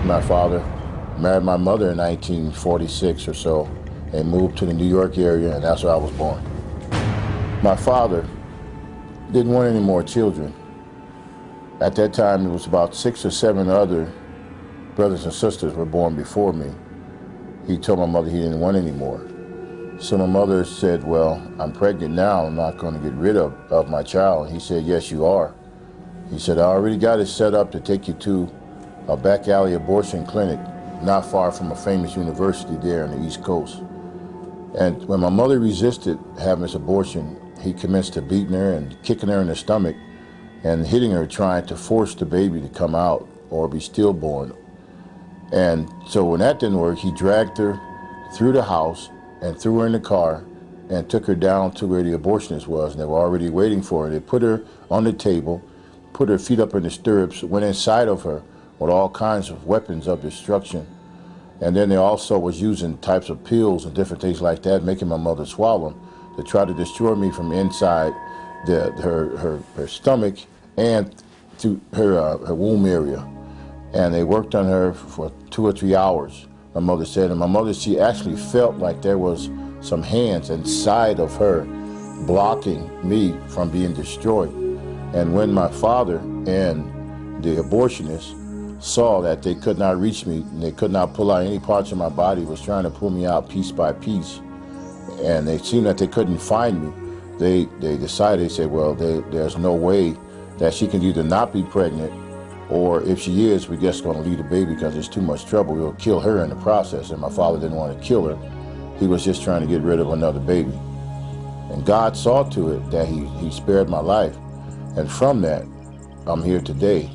My father married my mother in 1946 or so and moved to the New York area, and that's where I was born. My father didn't want any more children. At that time, there was about 6 or 7 other brothers and sisters were born before me. He told my mother he didn't want any more. So my mother said, well, I'm pregnant now, I'm not going to get rid of my child. He said, yes, you are. He said, I already got it set up to take you to a back alley abortion clinic not far from a famous university there on the East Coast. And when my mother resisted having this abortion, he commenced to beating her and kicking her in the stomach and hitting her, trying to force the baby to come out or be stillborn. And so when that didn't work, he dragged her through the house and threw her in the car and took her down to where the abortionist was, and they were already waiting for her. They put her on the table, put her feet up in the stirrups, went inside of her with all kinds of weapons of destruction. And then they also was using types of pills and different things like that, making my mother swallow them to try to destroy me from inside her stomach and to her womb area. And they worked on her for 2 or 3 hours, my mother said. And my mother, she actually felt like there was some hands inside of her blocking me from being destroyed. And when my father and the abortionist saw that they could not reach me, and they could not pull out any parts of my body, was trying to pull me out piece by piece, and they seen that they couldn't find me, they decided, they said, well, there's no way that she can either not be pregnant, or if she is, we're just going to leave the baby because it's too much trouble. We'll kill her in the process. And my father didn't want to kill her. He was just trying to get rid of another baby. And God saw to it that he spared my life. And from that, I'm here today.